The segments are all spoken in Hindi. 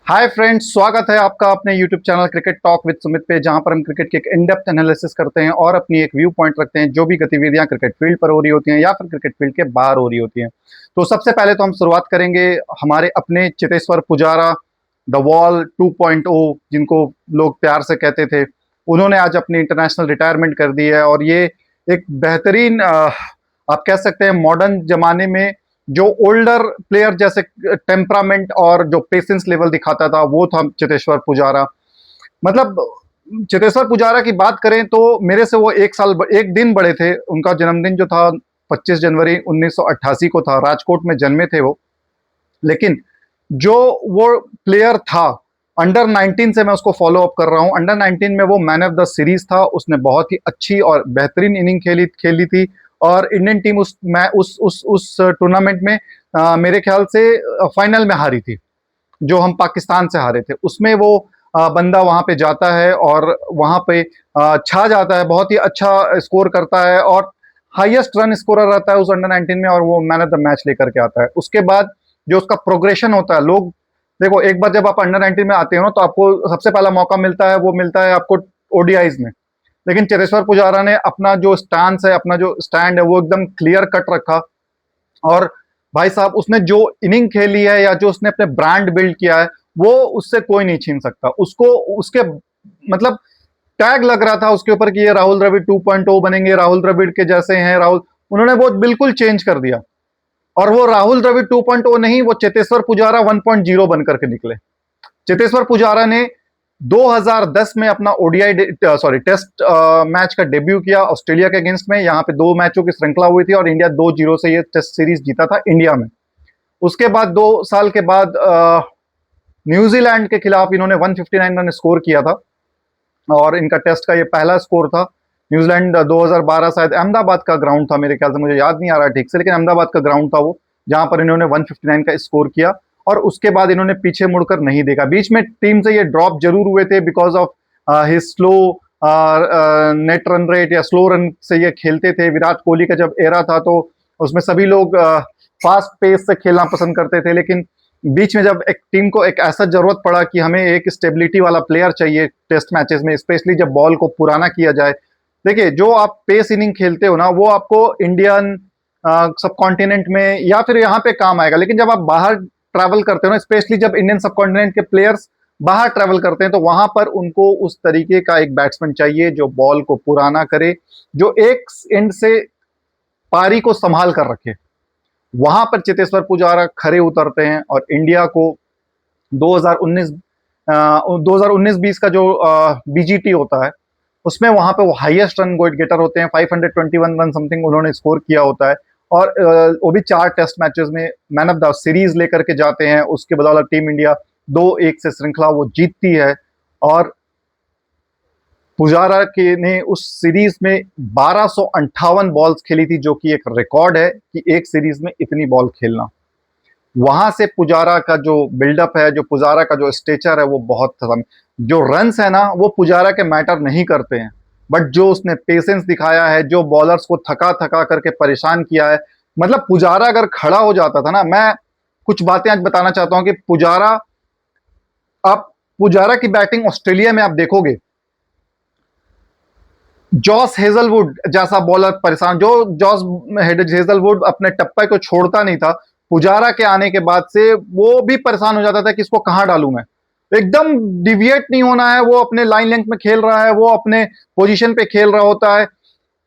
हाय फ्रेंड्स, स्वागत है आपका अपने YouTube channel cricket talk with Sumit पे, जहां पर हम क्रिकेट की एक इन डेप्थ एनालिसिस करते हैं और अपनी एक व्यू पॉइंट रखते हैं जो भी गतिविधियां क्रिकेट फील्ड पर हो रही होती हैं या फिर क्रिकेट फील्ड के बाहर हो रही होती हैं। तो सबसे पहले तो हम शुरुआत करेंगे हमारे अपने चेतेश्वर पुजारा, द वॉल 2.0 जिनको लोग प्यार से कहते थे। उन्होंने आज अपनी इंटरनेशनल रिटायरमेंट कर दी है और ये एक बेहतरीन आप कह सकते हैं मॉडर्न जमाने में जो ओल्डर प्लेयर जैसे टेम्परामेंट और जो पेशेंस लेवल दिखाता था वो था चेतेश्वर पुजारा। मतलब चेतेश्वर पुजारा की बात करें तो मेरे से वो एक दिन बड़े थे। उनका जन्मदिन जो था 25 जनवरी 1988 को था। राजकोट में जन्मे थे वो। लेकिन जो वो प्लेयर था, अंडर 19 से मैं उसको फॉलो अप कर रहा हूं। अंडर 19 में वो मैन ऑफ द सीरीज था। उसने बहुत ही अच्छी और बेहतरीन इनिंग खेली थी और इंडियन टीम उस टूर्नामेंट में मेरे ख्याल से फाइनल में हारी थी, जो हम पाकिस्तान से हारे थे। उसमें वो बंदा वहां पे जाता है और वहां पे छा जाता है, बहुत ही अच्छा स्कोर करता है और हाईएस्ट रन स्कोरर रहता है उस अंडर 19 में और वो मैन ऑफ द मैच लेकर के आता है। उसके बाद जो उसका प्रोग्रेशन होता है, लोग देखो, एक बार जब आप अंडर 19 में आते हो ना तो आपको सबसे पहला मौका मिलता है, वो मिलता है आपको ओडीआईज में। लेकिन चेतेश्वर पुजारा ने अपना जो स्टांस है, अपना जो स्टैंड है, वो एकदम क्लियर कट रखा। और भाई साहब, उसने जो इनिंग खेली है या जो उसने अपने ब्रांड बिल्ड किया है, वो उससे कोई नहीं छीन सकता उसको। उसके मतलब टैग लग रहा था उसके ऊपर कि ये राहुल द्रविड़ 2.0 बनेंगे, राहुल द्रविड़ के जैसे हैं राहुल। उन्होंने वो बिल्कुल चेंज कर दिया और वो राहुल द्रविड़ 2.0 नहीं, वो चेतेश्वर पुजारा 1.0 बनकर के निकले। चेतेश्वर पुजारा ने 2010 में अपना ओडीआई टेस्ट मैच का डेब्यू किया ऑस्ट्रेलिया के अगेंस्ट में। यहाँ पे 2 मैचों की श्रृंखला हुई थी और इंडिया 2-0 से ये टेस्ट सीरीज जीता था इंडिया में। उसके बाद 2 साल के बाद न्यूजीलैंड के खिलाफ इन्होंने 159 रन स्कोर किया था और इनका टेस्ट का ये पहला स्कोर था। न्यूजीलैंड 2012 शायद अहमदाबाद का ग्राउंड था, मेरे ख्याल से, मुझे याद नहीं आ रहा ठीक से, लेकिन अहमदाबाद का ग्राउंड था वो, जहां पर इन्होंने 159 का स्कोर किया। और उसके बाद इन्होंने पीछे मुड़कर नहीं देखा। बीच में टीम से ये ड्रॉप जरूर हुए थे because of his slow net run rate या स्लो रन से ये खेलते थे। विराट कोहली का जब एरा था तो उसमें सभी लोग फास्ट पेस से खेलना पसंद करते थे। लेकिन बीच में जब एक टीम को एक ऐसा जरूरत पड़ा कि हमें एक स्टेबिलिटी वाला प्लेयर चाहिए टेस्ट मैचेस में, स्पेशली जब बॉल को पुराना किया जाए। देखिए, जो आप पेस इनिंग खेलते हो ना, वो आपको इंडियन सब कॉन्टिनेंट में या फिर यहाँ पे काम आएगा, लेकिन जब आप बाहर ट्रैवल करते हो ना, स्पेशली जब इंडियन सब कॉन्टिनेंट के प्लेयर्स बाहर ट्रैवल करते हैं, तो वहां पर उनको उस तरीके का एक बैट्समैन चाहिए जो बॉल को पुराना करे, जो एक एंड से पारी को संभाल कर रखे। वहां पर चेतेश्वर पुजारा खरे उतरते हैं और इंडिया को 2019 2019-20 का जो बीजीटी होता है, उसमें वहां पे वो हाईएस्ट रन गेटर होते हैं। 521 रन समथिंग उन्होंने स्कोर किया होता है और वो भी 4 टेस्ट मैचेस में मैन ऑफ द सीरीज लेकर के जाते हैं। उसके बदौलत टीम इंडिया 2-1 से श्रृंखला वो जीतती है। और पुजारा के ने उस सीरीज में 1258 बॉल्स खेली थी, जो कि एक रिकॉर्ड है कि एक सीरीज में इतनी बॉल खेलना। वहां से पुजारा का जो बिल्डअप है, जो पुजारा का जो स्टेचर है, वो बहुत खत्म। जो रन्स है ना, वो पुजारा के मैटर नहीं करते हैं, बट जो उसने पेशेंस दिखाया है, जो बॉलर्स को थका थका करके परेशान किया है। मतलब पुजारा अगर खड़ा हो जाता था ना, मैं कुछ बातें आज बताना चाहता हूं कि आप पुजारा की बैटिंग ऑस्ट्रेलिया में आप देखोगे, जॉस हेजलवुड जैसा बॉलर परेशान, जो जॉस हेजलवुड अपने टप्पे को छोड़ता नहीं था, पुजारा के आने के बाद से वो भी परेशान हो जाता था कि इसको कहां डालूं मैं। एकदम डिविएट नहीं होना है, वो अपने लाइन लेंथ में खेल रहा है, वो अपने पोजीशन पे खेल रहा होता है।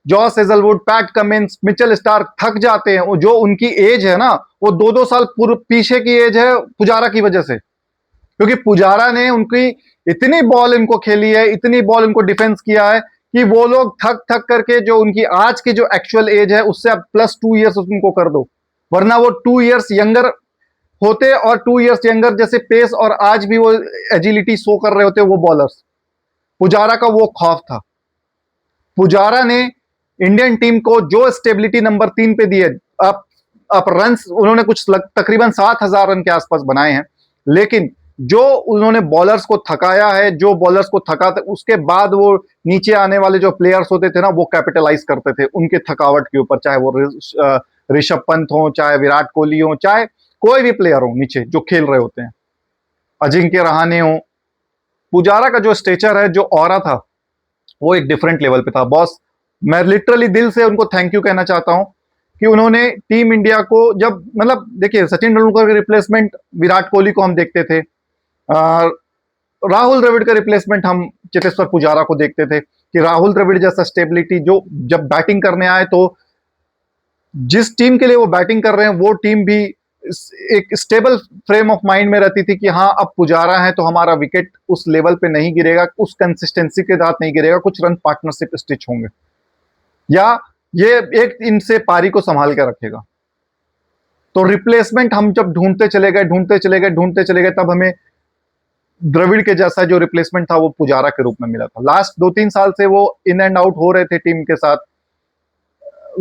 Josh Hazlewood, PAT Cummins, Mitchell Starc थक जाते हैं। वो जो उनकी एज है ना, वो 2-2 साल पूर्व पीछे की एज है पुजारा की वजह से, क्योंकि पुजारा ने उनकी इतनी बॉल इनको खेली है, इतनी बॉल इनको डिफेंस किया है कि वो लोग थक थक करके जो उनकी आज की जो एक्चुअल एज है उससे अब +2 इयर्स उनको कर दो, वरना वो 2 इयर्स यंगर होते और 2 इयर्स यंगर जैसे पेस और आज भी वो एजिलिटी शो कर रहे होते वो बॉलर्स। पुजारा का वो खौफ था। पुजारा ने इंडियन टीम को जो स्टेबिलिटी नंबर 3 पे दी है, आप रन उन्होंने कुछ तकरीबन 7,000 रन के आसपास बनाए हैं, लेकिन जो उन्होंने बॉलर्स को थकाया है, जो बॉलर्स को थका, उसके बाद वो नीचे आने वाले जो प्लेयर्स होते थे ना, वो कैपिटलाइज करते थे उनके थकावट के ऊपर, चाहे वो ऋषभ पंत हो, चाहे विराट कोहली हो, चाहे कोई भी प्लेयर हो नीचे जो खेल रहे होते हैं। अजिंक्य रहाणे हो, पुजारा का जो स्टेचर है, जो ऑरा था, वो एक डिफरेंट लेवल पे था। बॉस, मैं लिटरली दिल से उनको थैंक यू कहना चाहता हूं कि उन्होंने टीम इंडिया को, जब मतलब देखिए सचिन तेंदुलकर के रिप्लेसमेंट विराट कोहली को हम देखते थे, राहुल द्रविड़ का रिप्लेसमेंट हम चेतेश्वर पुजारा को देखते थे कि राहुल द्रविड़ जैसा स्टेबिलिटी, जो जब बैटिंग करने आए तो जिस टीम के लिए वो बैटिंग कर रहे हैं वो टीम भी एक स्टेबल फ्रेम ऑफ माइंड में रहती थी कि हाँ अब पुजारा है तो हमारा विकेट उस लेवल पे नहीं गिरेगा, उस कंसिस्टेंसी के साथ नहीं गिरेगा, कुछ रन पार्टनरशिप स्टिच होंगे, या ये एक इनसे पारी को संभाल के रखेगा। तो रिप्लेसमेंट हम जब ढूंढते चले गए, तब हमें द्रविड़ के जैसा जो रिप्लेसमेंट था वो पुजारा के रूप में मिला था। लास्ट 2-3 साल से वो इन एंड आउट हो रहे थे टीम के साथ,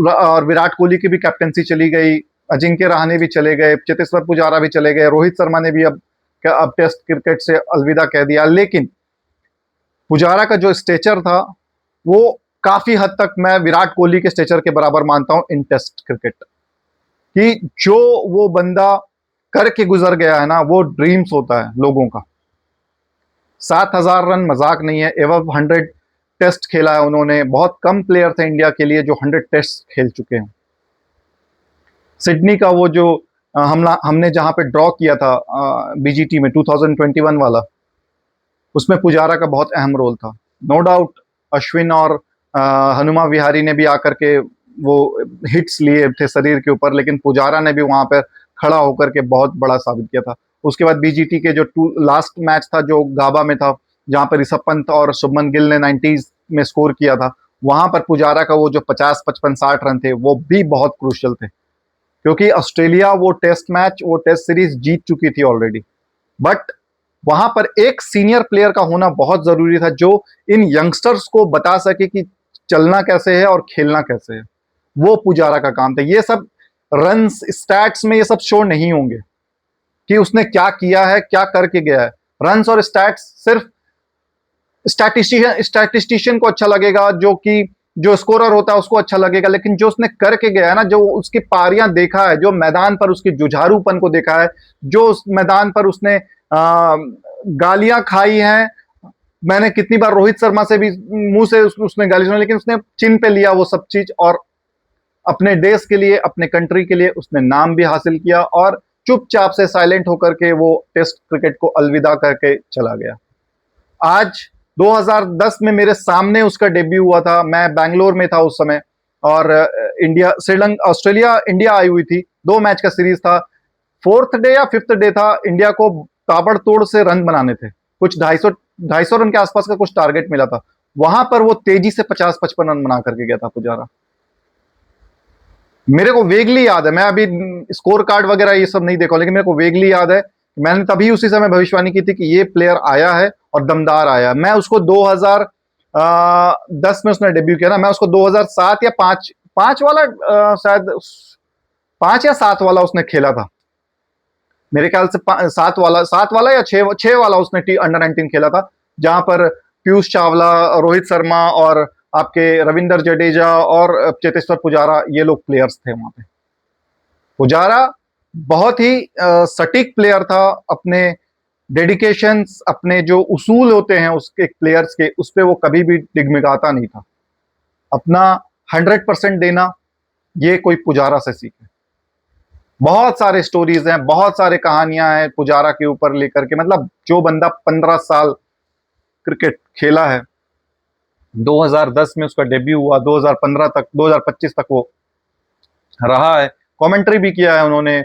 और विराट कोहली की भी कैप्टनसी चली गई, अजिंक्य रहाणे भी चले गए, चेतेश्वर पुजारा भी चले गए, रोहित शर्मा ने भी अब टेस्ट क्रिकेट से अलविदा कह दिया। लेकिन पुजारा का जो स्टेचर था वो काफी हद तक मैं विराट कोहली के स्टेचर के बराबर मानता हूं इन टेस्ट क्रिकेट, कि जो वो बंदा करके गुजर गया है ना, वो ड्रीम्स होता है लोगों का। 7,000 रन मजाक नहीं है, एवं 100 टेस्ट खेला है उन्होंने। बहुत कम प्लेयर थे इंडिया के लिए जो 100 टेस्ट खेल चुके हैं। सिडनी का वो जो हमने जहां पे ड्रॉ किया था बीजीटी में 2021 वाला, उसमें पुजारा का बहुत अहम रोल था। नो डाउट अश्विन और हनुमा विहारी ने भी आकर के वो हिट्स लिए थे शरीर के ऊपर, लेकिन पुजारा ने भी वहां पर खड़ा होकर के बहुत बड़ा साबित किया था। उसके बाद बीजीटी के जो लास्ट मैच था जो गाबा में था, जहां पर ऋषभ पंत और शुभमन गिल ने 90s में स्कोर किया था, वहां पर पुजारा का वो जो 50, 55, 60 रन थे वो भी बहुत क्रूशियल थे, क्योंकि ऑस्ट्रेलिया वो टेस्ट सीरीज जीत चुकी थी ऑलरेडी। बट वहां पर एक सीनियर प्लेयर का होना बहुत जरूरी था, जो इन यंगस्टर्स को बता सके कि चलना कैसे है और खेलना कैसे है। वो पुजारा का काम था। ये सब रन्स स्टैट्स में ये सब शो नहीं होंगे कि उसने क्या किया है, क्या करके गया है। रन्स और स्टैट्स सिर्फ स्टैटिस्टिशियन को अच्छा लगेगा, जो स्कोरर होता है उसको अच्छा लगेगा, लेकिन जो उसने करके गया है ना, जो उसकी पारियां देखा है, जो मैदान पर उसके जुझारूपन को देखा है, जो उस मैदान पर उसने गालियां खाई हैं। मैंने कितनी बार रोहित शर्मा से भी मुंह से उसने गाली सुनी, लेकिन उसने चिन पे लिया वो सब चीज, और अपने देश के लिए, अपने कंट्री के लिए उसने नाम भी हासिल किया, और चुपचाप से साइलेंट होकर के वो टेस्ट क्रिकेट को अलविदा करके चला गया। आज 2010 में मेरे सामने उसका डेब्यू हुआ था। मैं बैंगलोर में था उस समय, और ऑस्ट्रेलिया इंडिया आई हुई थी। 2 मैच का सीरीज था। 4th डे या 5th डे था। इंडिया को ताबड़तोड़ से रन बनाने थे, कुछ 250 रन के आसपास का कुछ टारगेट मिला था। वहां पर वो तेजी से 50-55 रन बना करके गया था पुजारा। मेरे को वेगली याद है, मैं अभी स्कोर कार्ड वगैरह ये सब नहीं देखा, लेकिन मेरे को वेगली याद है, मैंने तभी उसी समय भविष्यवाणी की थी कि ये प्लेयर आया है और दमदार आया। मैं उसको 2010 में उसने डेब्यू किया ना, मैं उसको 2007 या 5 वाला शायद 5 या 7 वाला उसने खेला था मेरे ख्याल से। 7 वाला या 6 वाला उसने अंडर 19 खेला था, जहां पर पीयूष चावला, रोहित शर्मा और आपके रविंदर जडेजा और चेतेश्वर पुजारा, ये लोग प्लेयर्स थे वहां पे। पुजारा बहुत ही सटीक प्लेयर था। अपने डेडिकेशंस, अपने जो उसूल होते हैं उसके प्लेयर्स के, उस पर वो कभी भी डिगमिगाता नहीं था। अपना 100% देना, ये कोई पुजारा से सीखे। बहुत सारे स्टोरीज हैं, बहुत सारे कहानियां हैं पुजारा के ऊपर लेकर के। मतलब जो बंदा 15 साल क्रिकेट खेला है, 2010 में उसका डेब्यू हुआ, 2015 तक, 2025 तक वो रहा है। कमेंट्री भी किया है उन्होंने।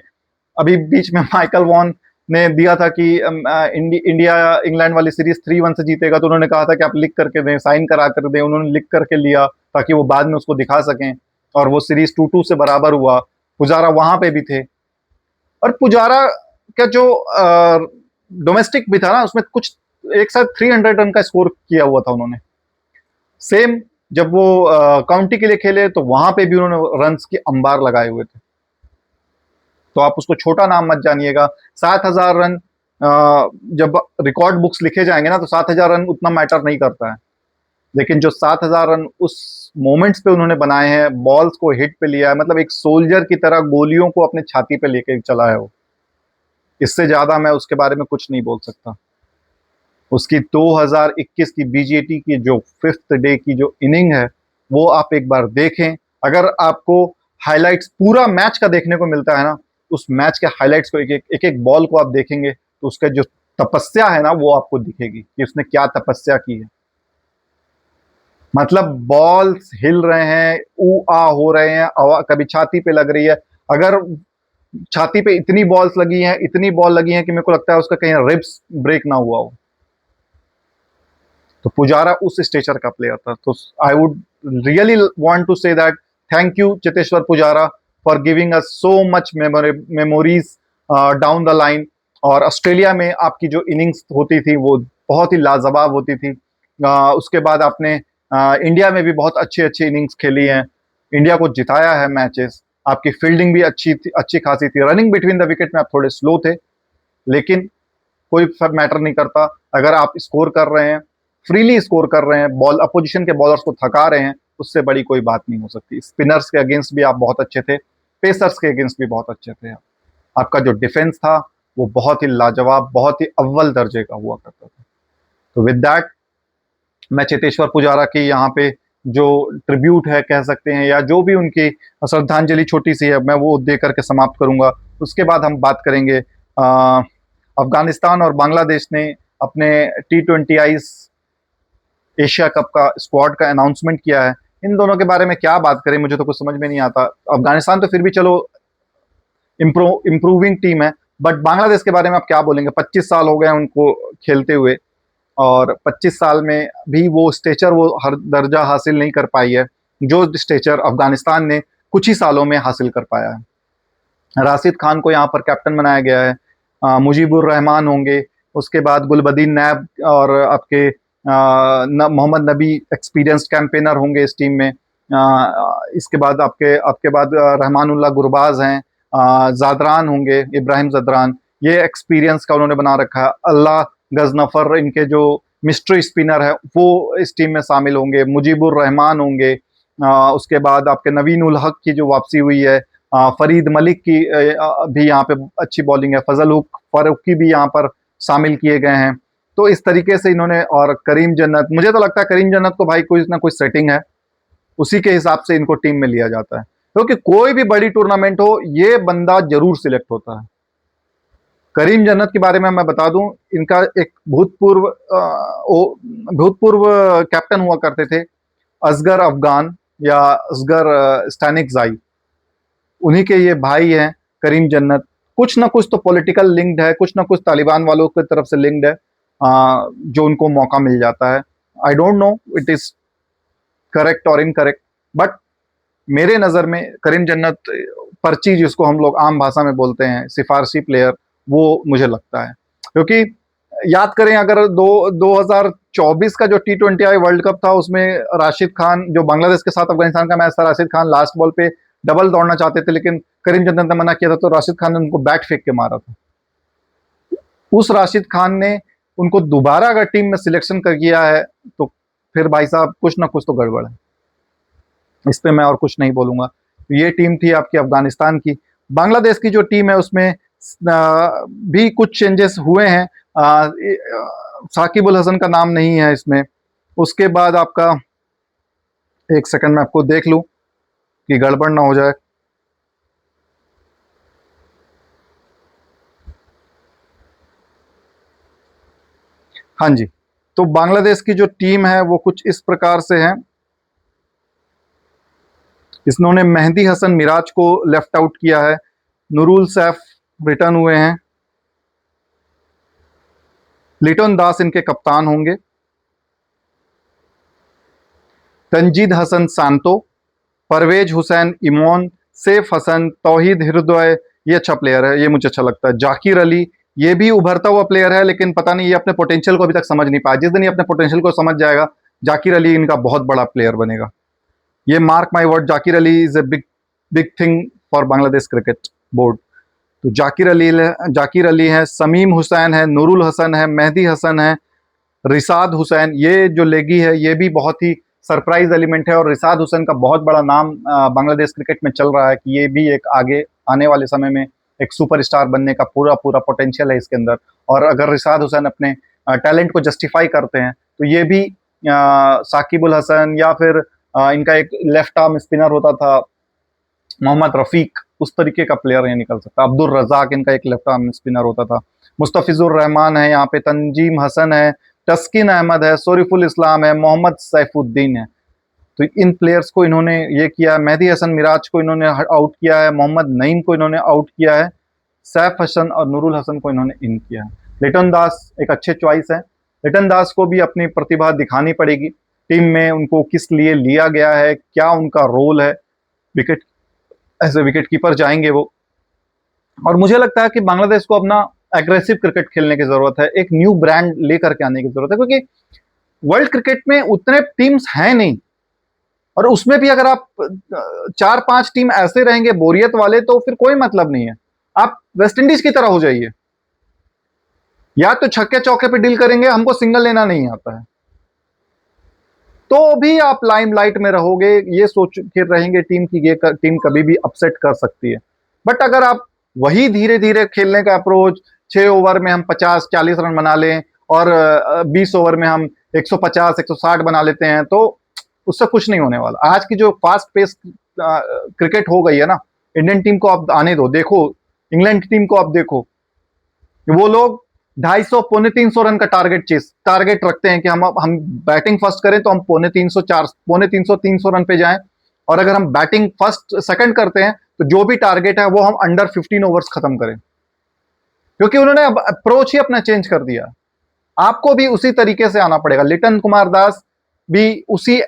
अभी बीच में माइकल वॉन ने दिया था कि इंडिया इंग्लैंड वाली सीरीज 3-1 से जीतेगा, तो उन्होंने कहा था कि आप लिख करके दें, साइन करा कर दें। उन्होंने लिख करके लिया ताकि वो बाद में उसको दिखा सकें, और वो सीरीज 2-2 से बराबर हुआ। पुजारा वहां पे भी थे। और पुजारा का जो डोमेस्टिक भी था ना, उसमें कुछ एक साथ 300 रन का स्कोर किया हुआ था उन्होंने। सेम जब वो काउंटी के लिए खेले तो वहां पे भी उन्होंने रन्स की अंबार लगाए हुए थे। तो आप उसको छोटा नाम मत जानिएगा। 7,000 रन जब रिकॉर्ड बुक्स लिखे जाएंगे ना, तो 7,000 रन उतना मैटर नहीं करता है, लेकिन जो 7,000 रन उस मोमेंट्स पे उन्होंने बनाए हैं, बॉल्स को हिट पे लिया है, मतलब एक सोल्जर की तरह गोलियों को अपने छाती पे लेके चला है वो। इससे ज़्यादा मैं उसके बारे में कुछ नहीं बोल सकता। उसकी 2021 की बीजीटी की जो 5th डे की जो इनिंग है, वो आप एक बार देखें। अगर आपको हाइलाइट्स पूरा मैच का देखने को मिलता है ना, उस मैच के हाइलाइट्स को एक-एक बॉल को आप देखेंगे, तो उसका जो तपस्या है ना, वो आपको दिखेगी कि उसने क्या तपस्या की है। मतलब बॉल्स हिल रहे हैं, ऊ-आ हो रहे हैं, कभी छाती पे लग रही है। अगर छाती पे इतनी बॉल्स लगी हैं, इतनी बॉल लगी हैं कि मेरे को लगता है उसका कहीं रिब्स ब्रेक ना हुआ हो। तो पुजारा उस स्टेचर का प्लेयर था। तो I would really want to say that thank you Cheteshwar Pujara for giving us so much memories down the line. और ऑस्ट्रेलिया में आपकी जो इनिंग्स होती थी वो बहुत ही लाजवाब होती थी। उसके बाद आपने इंडिया में भी बहुत अच्छी अच्छी इनिंग्स खेली हैं, इंडिया को जिताया है मैचेस। आपकी फील्डिंग भी अच्छी थी, अच्छी खासी थी। रनिंग बिटवीन द विकेट में आप थोड़े स्लो थे, लेकिन कोई मैटर नहीं करता। अगर आप स्कोर कर रहे हैं, फ्रीली स्कोर कर रहे हैं, बॉल अपोजिशन के बॉलर्स को थका रहे हैं, उससे बड़ी कोई बात नहीं हो सकती। स्पिनर्स के अगेंस्ट भी आप बहुत अच्छे थे, पेसर्स के अगेंस्ट भी बहुत अच्छे थे। आपका जो डिफेंस था वो बहुत ही लाजवाब, बहुत ही अव्वल दर्जे का हुआ करता था। तो विद दैट मैं चेतेश्वर पुजारा की यहाँ पे जो ट्रिब्यूट है कह सकते हैं, या जो भी उनकी श्रद्धांजलि छोटी सी है, मैं वो दे करके समाप्त करूंगा। उसके बाद हम बात करेंगे अफगानिस्तान और बांग्लादेश ने अपने T20 आईज एशिया कप का स्क्वाड का अनाउंसमेंट किया है। इन दोनों के बारे में क्या बात करें, मुझे तो कुछ समझ में नहीं आता। अफगानिस्तान तो फिर भी चलो इम्प्रूविंग टीम है, बट बांग्लादेश के बारे में आप क्या बोलेंगे? 25 साल हो गए उनको खेलते हुए, और 25 साल में भी वो स्टेचर, वो हर दर्जा हासिल नहीं कर पाई है जो स्टेचर अफगानिस्तान ने कुछ ही सालों में हासिल कर पाया है। राशिद खान को यहाँ पर कैप्टन बनाया गया है, मुजीबुर रहमान होंगे, उसके बाद गुलबदीन नैब और आपके मोहम्मद नबी एक्सपीरियंस्ड कैंपेनर होंगे इस टीम में। इसके बाद आपके आपके बाद रहमानुल्लाह गुरबाज हैं, जादरान होंगे, इब्राहिम जदरान, ये एक्सपीरियंस का उन्होंने बना रखा है। अल्लाह गजनफर इनके जो मिस्ट्री स्पिनर है वो इस टीम में शामिल होंगे, मुजीबुर रहमान होंगे। उसके बाद आपके नवीन उल हक की जो वापसी हुई है, फरीद मलिक की भी यहाँ पे अच्छी बॉलिंग है, फजल हुक फारूकी भी यहाँ पर शामिल किए गए हैं। तो इस तरीके से इन्होंने, और करीम जन्नत, मुझे तो लगता है करीम जन्नत को भाई कोई ना कोई सेटिंग है, उसी के हिसाब से इनको टीम में लिया जाता है, क्योंकि कोई भी बड़ी टूर्नामेंट हो ये बंदा जरूर सिलेक्ट होता है। करीम जन्नत के बारे में मैं बता दूं, इनका एक भूतपूर्व कैप्टन हुआ करते थे असगर अफगान या असगर स्टैनिकजाई, उन्हीं के ये भाई हैं करीम जन्नत। कुछ ना कुछ तो पॉलिटिकल लिंक्ड है, कुछ ना कुछ तालिबान वालों की तरफ से लिंक्ड है, जो उनको मौका मिल जाता है। I don't know it is correct और इनकरेक्ट, बट मेरे नज़र में करीम जन्नत पर्ची, जिसको हम लोग आम भाषा में बोलते हैं सिफारशी प्लेयर, वो मुझे लगता है। क्योंकि याद करें, अगर 2024 का जो T20I वर्ल्ड कप था, उसमें राशिद खान, जो बांग्लादेश के साथ अफगानिस्तान का मैच था, राशिद खान लास्ट बॉल पे डबल दौड़ना चाहते थे, लेकिन करीम जन्नत ने मना किया था, तो राशिद खान ने उनको बैट फेंक के मारा था। उस राशिद खान ने उनको दोबारा अगर टीम में सिलेक्शन कर किया है, तो फिर भाई साहब कुछ ना कुछ तो गड़बड़ है। इस पे मैं और कुछ नहीं बोलूंगा। ये टीम थी आपकी अफगानिस्तान की। बांग्लादेश की जो टीम है उसमें भी कुछ चेंजेस हुए हैं। साकिब उल हसन का नाम नहीं है इसमें। उसके बाद आपका, एक सेकंड मैं आपको देख लूं कि गड़बड़ ना हो जाए। हाँ जी, तो बांग्लादेश की जो टीम है वो कुछ इस प्रकार से है। इन्होंने मेहदी हसन मिराज को लेफ्ट आउट किया है, नूरुल सैफ रिटर्न हुए हैं, लिटन दास इनके कप्तान होंगे, तंजीद हसन सांतो, परवेज हुसैन इमोन, सैफ हसन, तौहीद हृदय, ये अच्छा प्लेयर है, ये मुझे अच्छा लगता है। जाकिर अली, ये भी उभरता हुआ प्लेयर है, लेकिन पता नहीं ये अपने पोटेंशियल को अभी तक समझ नहीं पाया। जिस दिन ये अपने पोटेंशियल को समझ जाएगा, जाकिर अली इनका बहुत बड़ा प्लेयर बनेगा। ये mark my word, Zakir Ali is a big big thing for Bangladesh cricket board. तो जाकिर अली है, समीम हुसैन है, नूरुल हसन है, मेहदी हसन है, रिसाद हुसैन, ये जो लेगी है ये भी बहुत ही सरप्राइज एलिमेंट है, और रिसाद हुसैन का बहुत बड़ा नाम बांग्लादेश क्रिकेट में चल रहा है कि ये भी एक आगे आने वाले समय में एक सुपरस्टार बनने का पूरा पूरा पोटेंशियल है इसके अंदर। और अगर रिशाद हुसैन अपने टैलेंट को जस्टिफाई करते हैं तो ये भी साकिब अल हसन या फिर इनका एक लेफ्ट आर्म स्पिनर होता था मोहम्मद रफीक, उस तरीके का प्लेयर ये निकल सकता है। अब्दुल रजाक इनका एक लेफ्ट आर्म स्पिनर होता था। मुस्तफिजुर रहमान है यहाँ पे, तंजीम हसन है, तस्किन अहमद है, शरीफुल इस्लाम है, मोहम्मद सैफुद्दीन है। तो इन प्लेयर्स को इन्होंने ये किया। मेहदी हसन मिराज को इन्होंने आउट किया है, मोहम्मद नईम को इन्होंने आउट किया है, सैफ हसन और नूरुल हसन को इन्होंने इन किया है। लिटन दास एक अच्छे चॉइस है। लिटन दास को भी अपनी प्रतिभा दिखानी पड़ेगी टीम में, उनको किस लिए लिया गया है, क्या उनका रोल है। Wicket as a wicket keeper जाएंगे वो। और मुझे लगता है कि बांग्लादेश को अपना एग्रेसिव क्रिकेट खेलने की जरूरत है, एक न्यू ब्रांड लेकर के आने की जरूरत है, क्योंकि वर्ल्ड क्रिकेट में उतने टीम्स हैं नहीं। और उसमें भी अगर आप 4-5 टीम ऐसे रहेंगे बोरियत वाले, तो फिर कोई मतलब नहीं है। आप वेस्ट इंडीज की तरह हो जाइए, या तो छक्के चौके पे डील करेंगे, हमको सिंगल लेना नहीं आता है, तो भी आप लाइमलाइट में रहोगे, ये सोच के रहेंगे टीम की ये टीम कभी भी अपसेट कर सकती है। बट अगर आप वही धीरे धीरे खेलने का अप्रोच, 6 ओवर में हम 50-40 रन बना लें और 20 ओवर में हम 150-160 बना लेते हैं, तो उससे कुछ नहीं होने वाला। आज की जो फास्ट पेस क्रिकेट हो गई है ना, इंडियन टीम को आप आने दो, देखो इंग्लैंड की टीम को आप देखो, वो लोग 250 350 रन का टारगेट रखते हैं कि हम बैटिंग फर्स्ट करें तो हम 350 रन पे जाएं, और अगर हम बैटिंग फर्स्ट सेकंड करते हैं तो जो भी टारगेट है वो हम अंडर 15 ओवर्स खत्म करें, क्योंकि उन्होंने अब अप्रोच ही अपना चेंज कर दिया। आपको भी उसी तरीके से आना पड़ेगा। लिटन कुमार दास भी उसी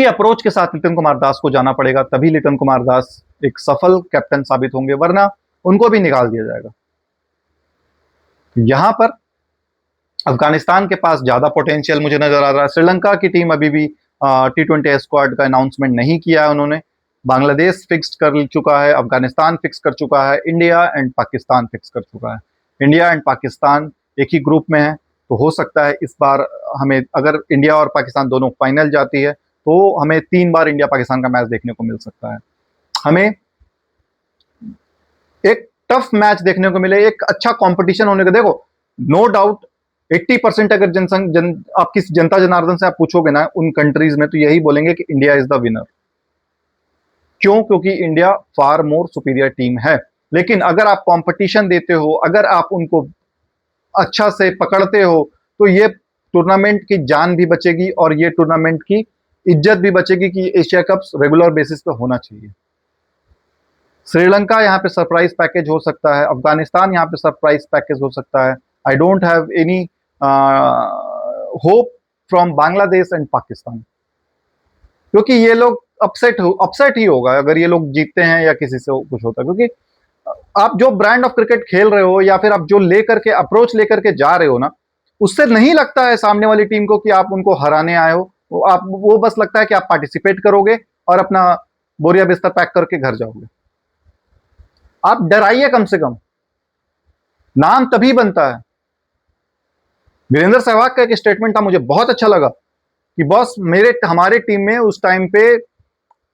अप्रोच के साथ लिटन कुमार दास को जाना पड़ेगा, तभी लिटन कुमार दास एक सफल कैप्टन साबित होंगे, वरना उनको भी निकाल दिया जाएगा। यहां पर अफगानिस्तान के पास ज्यादा पोटेंशियल मुझे नजर आ रहा है। श्रीलंका की टीम अभी भी T20 स्क्वाड का अनाउंसमेंट नहीं किया है उन्होंने। बांग्लादेश फिक्स कर चुका है, अफगानिस्तान फिक्स कर चुका है, इंडिया एंड पाकिस्तान फिक्स कर चुका है। इंडिया एंड पाकिस्तान एक ही ग्रुप में है, तो हो सकता है इस बार हमें, अगर इंडिया और पाकिस्तान दोनों फाइनल जाती है, तो हमें 3 बार इंडिया पाकिस्तान का मैच देखने को मिल सकता है। हमें एक टफ मैच देखने को मिले, एक अच्छा कंपटीशन होने का। देखो, नो डाउट 80% अगर आपकी जनता जनार्दन से आप पूछोगे ना उन कंट्रीज में, तो यही बोलेंगे कि इंडिया इज द विनर। क्यों? क्योंकि इंडिया फार मोर सुपीरियर टीम है। लेकिन अगर आप कंपटीशन देते हो, अगर आप उनको अच्छा से पकड़ते हो, तो ये टूर्नामेंट की जान भी बचेगी और ये टूर्नामेंट की इज्जत भी बचेगी कि एशिया कप रेगुलर बेसिस पे होना चाहिए। श्रीलंका यहाँ पे सरप्राइज पैकेज हो सकता है, अफगानिस्तान यहाँ पे सरप्राइज पैकेज हो सकता है। I don't have any hope from Bangladesh and Pakistan, क्योंकि ये लोग अपसेट ही होगा अगर ये लोग जीतते हैं या किसी से कुछ होता है। क्योंकि आप जो ब्रांड ऑफ क्रिकेट खेल रहे हो, या फिर आप जो लेकर के अप्रोच लेकर के जा रहे हो ना, उससे नहीं लगता है सामने वाली टीम को कि आप उनको हराने आए हो। वो बस लगता है कि आप पार्टिसिपेट करोगे और अपना बोरिया बिस्तर पैक करके घर जाओगे। आप डराइए कम से कम, नाम तभी बनता है। वीरेंद्र सहवाग का एक स्टेटमेंट था, मुझे बहुत अच्छा लगा कि बॉस हमारे टीम में उस टाइम पे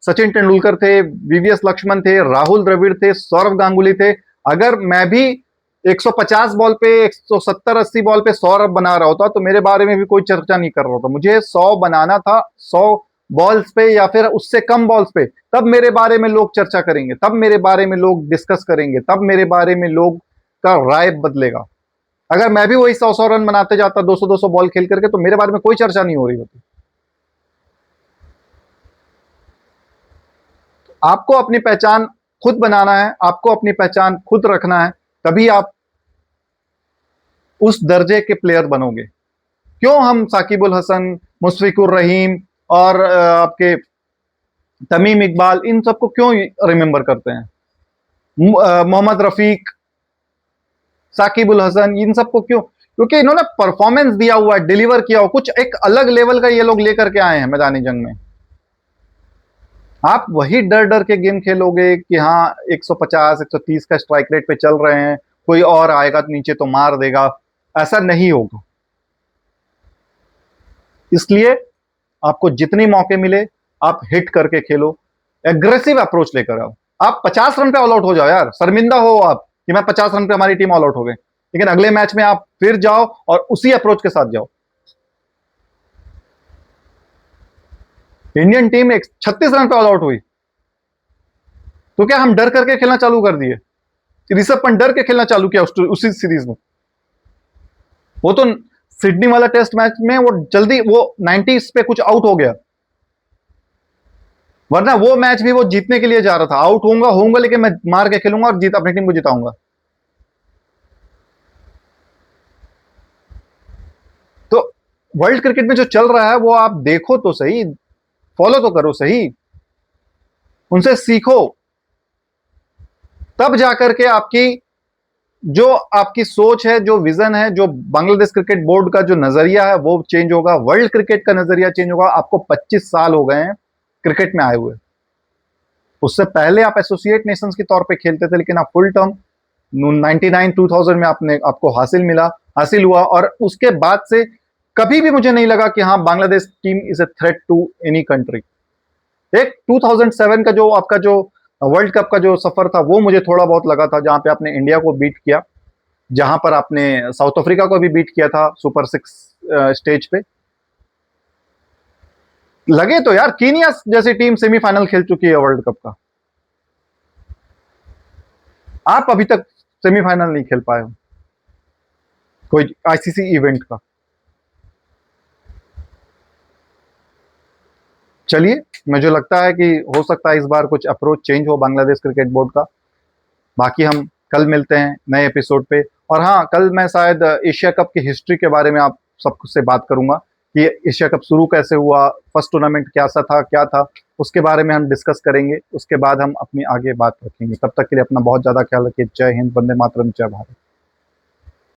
सचिन तेंदुलकर थे, वीवीएस लक्ष्मण थे, राहुल द्रविड़ थे, सौरव गांगुली थे। अगर मैं भी 150 बॉल पे, 170-80 बॉल पे 100 रन बना रहा होता, तो मेरे बारे में भी कोई चर्चा नहीं कर रहा होता। मुझे 100 बनाना था, 100 बॉल्स पे या फिर उससे कम बॉल्स पे, तब मेरे बारे में लोग चर्चा करेंगे, तब मेरे बारे में लोग डिस्कस करेंगे, तब मेरे बारे में लोग का राय बदलेगा। अगर मैं भी वही 100-100 रन बनाते जाता 200-200 बॉल खेल करके, तो मेरे बारे में कोई चर्चा नहीं हो रही होती। आपको अपनी पहचान खुद बनाना है, आपको अपनी पहचान खुद रखना है, तभी आप उस दर्जे के प्लेयर बनोगे। क्यों हम साकिब अल हसन, मुशफिकुर रहीम और आपके तमीम इकबाल, इन सबको क्यों रिमेंबर करते हैं? मोहम्मद रफीक, साकिब अल हसन, इन सबको क्यों? क्योंकि इन्होंने परफॉर्मेंस दिया हुआ है, डिलीवर किया हुआ, कुछ एक अलग लेवल का ये लोग लेकर के आए हैं मैदानी जंग में। आप वही डर डर के गेम खेलोगे कि हाँ 150-130 का स्ट्राइक रेट पे चल रहे हैं, कोई और आएगा तो नीचे तो मार देगा, ऐसा नहीं होगा। इसलिए आपको जितनी मौके मिले आप हिट करके खेलो, एग्रेसिव अप्रोच लेकर आओ। आप 50 रन पे ऑल आउट हो जाओ यार, शर्मिंदा हो आप कि मैं 50 रन पे हमारी टीम ऑल आउट हो गई, लेकिन अगले मैच में आप फिर जाओ और उसी अप्रोच के साथ जाओ। इंडियन टीम 36 रन पे ऑल आउट हुई, तो क्या हम डर करके खेलना चालू कर दिए? ऋषभ पंत डर के खेलना चालू किया उसी सीरीज में। वो तो सिडनी वाला टेस्ट मैच में वो जल्दी वो 90s पे कुछ आउट हो गया, वरना वो मैच भी वो जीतने के लिए जा रहा था। आउट होऊंगा लेकिन मैं मार के खेलूंगा और जीत अपनी टीम को जिताऊंगा। तो वर्ल्ड क्रिकेट में जो चल रहा है वो आप देखो तो सही, फॉलो तो करो सही, उनसे सीखो, तब जाकर के जो आपकी सोच है, जो विजन है, जो बांग्लादेश क्रिकेट बोर्ड का जो नजरिया है वो चेंज होगा, वर्ल्ड क्रिकेट का नजरिया चेंज होगा। आपको 25 साल हो गए हैं क्रिकेट में आए हुए, उससे पहले आप एसोसिएट नेशंस के तौर पे खेलते थे, लेकिन आप फुल टर्म 99 2000 में आपको हासिल हुआ, और उसके बाद से कभी भी मुझे नहीं लगा कि हाँ Bangladesh team is a threat to any country. एक 2007 का जो आपका जो वर्ल्ड कप का जो सफर था वो मुझे थोड़ा बहुत लगा था, जहां पे आपने इंडिया को बीट किया, जहां पर आपने साउथ अफ्रीका को भी बीट किया था सुपर 6 स्टेज पे। लगे तो यार कीनिया जैसी टीम सेमीफाइनल खेल चुकी है वर्ल्ड कप का, आप अभी तक सेमीफाइनल नहीं खेल पाए हो कोई आईसीसी इवेंट का। चलिए, मुझे लगता है कि हो सकता है इस बार कुछ अप्रोच चेंज हो बांग्लादेश क्रिकेट बोर्ड का। बाकी हम कल मिलते हैं नए एपिसोड पे। और हाँ, कल मैं शायद एशिया कप की हिस्ट्री के बारे में आप सबसे बात करूंगा कि एशिया कप शुरू कैसे हुआ, फर्स्ट टूर्नामेंट कैसा था, क्या था, उसके बारे में हम डिस्कस करेंगे। उसके बाद हम अपनी आगे बात रखेंगे। तब तक के लिए अपना बहुत ज़्यादा ख्याल रखिए। जय हिंद, वंदे मातरम, जय भारत।